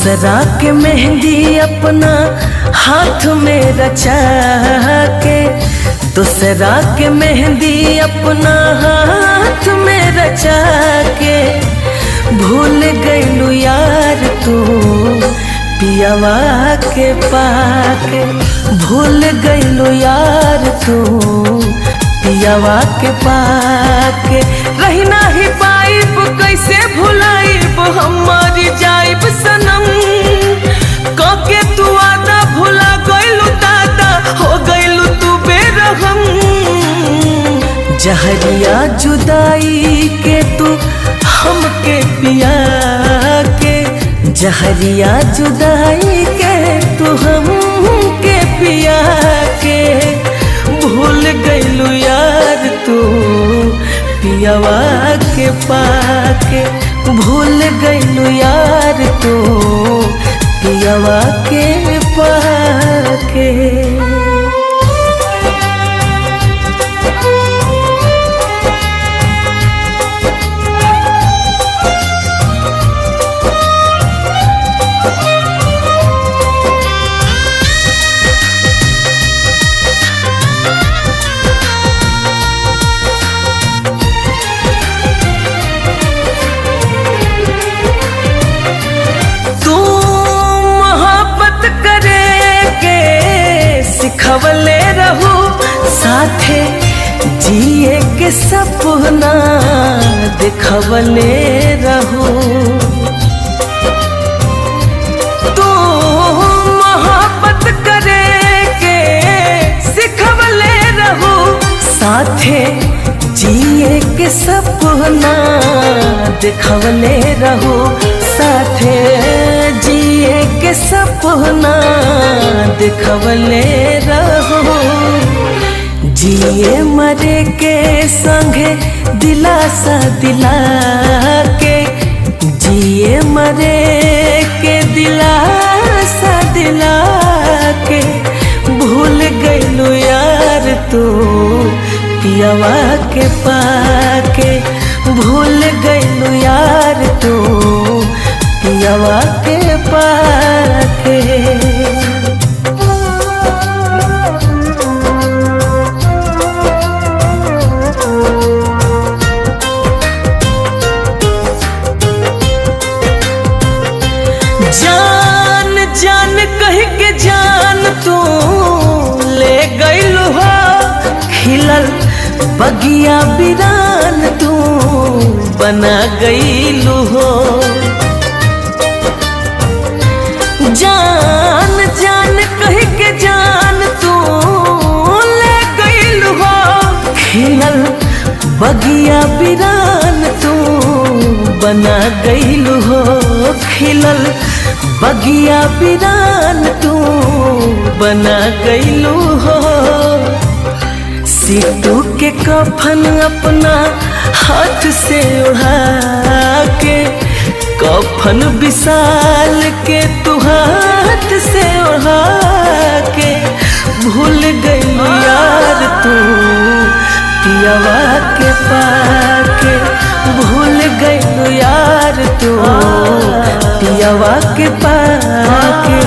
दूसरा के मेहंदी अपना हाथ में रचा के, दूसरा के मेहंदी अपना हाथ में रचा के, भूल गईलू यार तू पियावा के पाके, भूल गईलू यार तू पियावा के पाके। रही नाही पाइब कैसे भुलाइब हमारी जाइब सनम, कके तू आदा भुला गईलू दादा हो गईलू तू बेरहम। जहरिया जुदाई के तू हमके पिया के, जहरिया जुदाई के तू हमके पिया के, भूल गईलू यार तू पियावा के पाके, भूल गईलू यार तू पियावा के पाके। सिखवले रहू साथे जिए के सपना दिखवले रहू, तू मोहब्बत करे के सिखवले रहू साथे जिए के सपना दिखवले रहू, साथे जिए के सपना दिखवले रहो। जिए मरे के संगे दिलासा दिला के, जिए मरे के दिलासा दिला के, भूल गईलू यार तू पियावा के पाके, भूल गईलू यार तू पियावा के पाके। जान जान कह के जान तू ले गईलू हो, खिलल बगिया बिरान तू बना गईलू हो। जान जान कह के जान तू ले गईलू हो, खिलल बगिया बिरान तू बना गईलू हो, खिलल बगिया बिरान तू बना गईलू हो। सीटू के कफन अपना हाथ से उड़ा के, कफन विशाल के तू हाथ से उड़ा के, भूल गईलू यार तू पियावा के पाके, भूल गईलू यार तू पियावा के पाके।